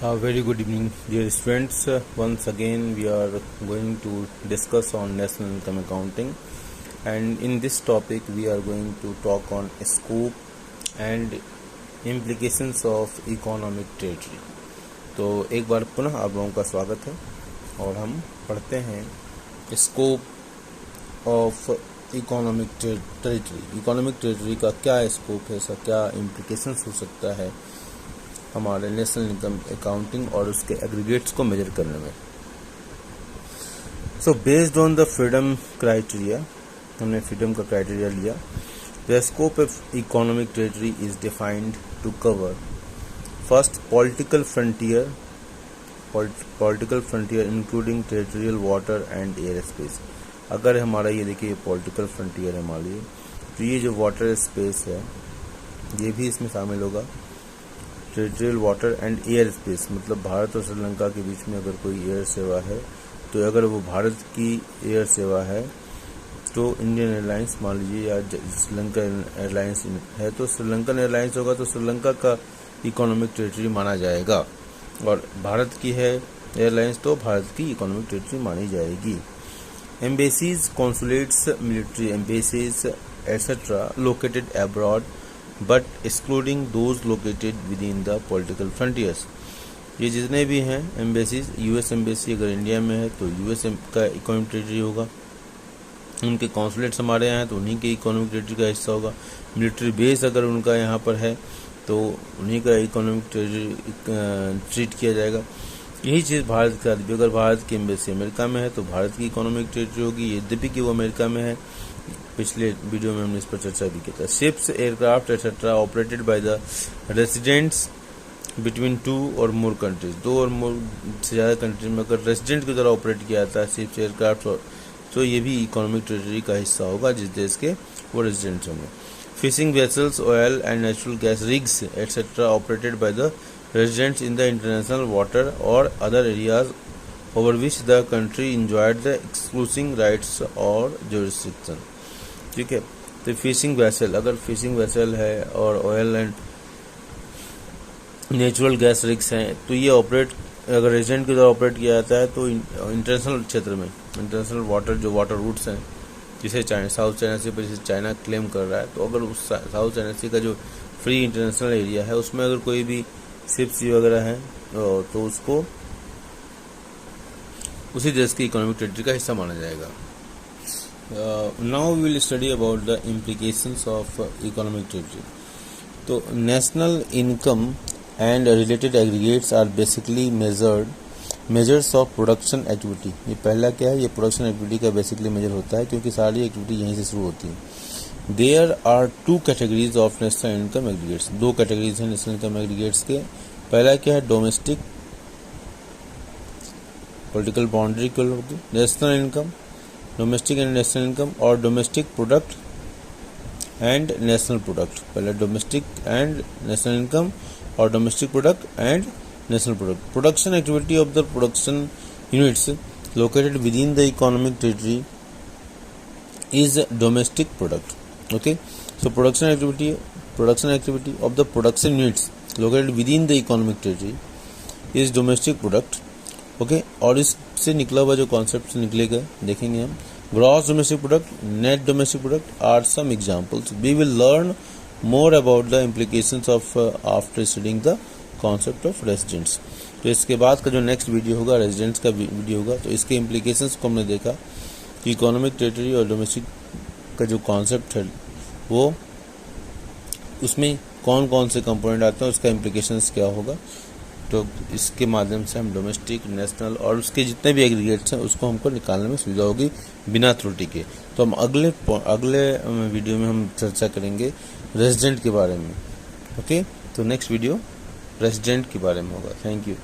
Very good evening, dear students. Once again, we are going to discuss on national income accounting, and in this topic, we are going to talk on scope and implications of economic territory. तो एक बार पुनः आप लोगों का स्वागत है और हम पढ़ते हैं scope of economic territory. Economic territory का क्या स्कोप है, इसका क्या इम्प्लीकेशंस हो सकता है हमारे नेशनल इनकम अकाउंटिंग और उसके एग्रीगेट्स को मेजर करने में। So based on the freedom criteria, हमने फ्रीडम का क्राइटेरिया लिया। The scope of economic territory is defined to cover first political frontier including territorial water and air space. अगर हमारा ये देखिए पॉलिटिकल फ्रंटियर है मान लीजिए, तो ये जो वाटर स्पेस है ये भी इसमें शामिल होगा। Territorial water and air space मतलब भारत और श्रीलंका के बीच में अगर कोई एयर सेवा है, तो अगर वो भारत की एयर सेवा है तो इंडियन एयरलाइंस मान लीजिए या श्रीलंका एयरलाइंस है तो श्रीलंकन एयरलाइंस होगा, तो श्रीलंका का इकोनॉमिक टेरिटरी माना जाएगा। और भारत की है एयरलाइंस तो भारत की इकोनॉमिक टेरिटरी मानी जाएगी। Embassies, consulates, military embassies etcetera located abroad but excluding those located within the political frontiers. ये जितने भी हैं एम्बेसीज, यूएस एम्बेसी अगर इंडिया में है तो यूएस का इकोनॉमिक टेरिटरी होगा। उनके कॉन्सुलेट्स हमारे यहाँ हैं तो उन्हीं के इकोनॉमिक टेरिटरी का हिस्सा होगा। मिलिट्री बेस अगर उनका यहाँ पर है तो उन्हीं का इकोनॉमिक टेरिटरी ट्रीट किया जाएगा। यही चीज़ भारत के साथ भी, अगर भारत की एम्बेसी अमेरिका में है तो भारत की इकोनॉमिक टेरिटरी होगी, यद्यपि कि वो अमेरिका में है। पिछले वीडियो में हमने इस पर चर्चा भी की था। Ships, aircraft etcetera operated by the residents between two और मोर कंट्रीज, दो और मोर से ज़्यादा कंट्री में अगर रेजिडेंट की तरह ऑपरेट किया जाता है शिप्स, एयरक्राफ्ट, तो ये भी इकोनॉमिक टेरिटरी का हिस्सा होगा जिस देश के वो रेजिडेंट्स होंगे। Fishing vessels, oil and natural gas rigs etcetera operated by the residents in the international water और other areas over which the country enjoyed the exclusive rights और जुरिस्डिक्शन। ठीक है, तो फिशिंग वेसल, अगर फिशिंग वेसल है और oil and natural gas rigs हैं तो ये ऑपरेट अगर रेजिडेंट की तरह ऑपरेट किया जाता है तो इंटरनेशनल क्षेत्र में, इंटरनेशनल वाटर जो वाटर रूट्स हैं जिसे साउथ चाइना सी पर जिसे चाइना क्लेम कर रहा है, तो अगर उस साउथ चाइना सी का जो फ्री इंटरनेशनल एरिया है उसमें अगर कोई भी शिप्स वगैरह हैं तो उसको उसी देश की इकोनॉमिक टेरिटरी का हिस्सा माना जाएगा। Now we will study about the implications of economic territory. तो national income and related aggregates are basically measures of production activity. ये पहला क्या है, ये production activity का basically measure होता है क्योंकि सारी activity यहीं से शुरू होती है। There are two categories of national income aggregates. दो categories हैं national income aggregates के। पहला क्या है, domestic political boundary के लोग national income, domestic and national income, और domestic product and national product. पहले डोमेस्टिक एंड नेशनल इनकम और domestic product and national product. Production activity of the production units located within the economic territory is domestic product. Okay, so production activity of the production units located within the economic territory is domestic product. Okay, और इससे निकला हुआ जो concept निकलेगा देखेंगे हम। Gross domestic product, net domestic product are some examples. We will learn more about the implications of after studying the concept of residents. तो इसके बाद का जो नेक्स्ट वीडियो होगा रेजिडेंट्स का वीडियो होगा, तो इसके इम्प्लीकेशंस को हमने देखा कि इकोनॉमिक टेरिटरी और डोमेस्टिक का जो कॉन्सेप्ट है वो उसमें कौन कौन से कंपोनेंट आते हैं, उसका इम्प्लीकेशंस क्या होगा। तो इसके माध्यम से हम डोमेस्टिक, नेशनल और उसके जितने भी एग्रीगेट्स हैं उसको हमको निकालने में सुविधा होगी बिना त्रुटि के। तो हम अगले वीडियो में हम चर्चा करेंगे रेजिडेंट के बारे में। ओके, तो नेक्स्ट वीडियो रेजिडेंट के बारे में होगा। Thank you.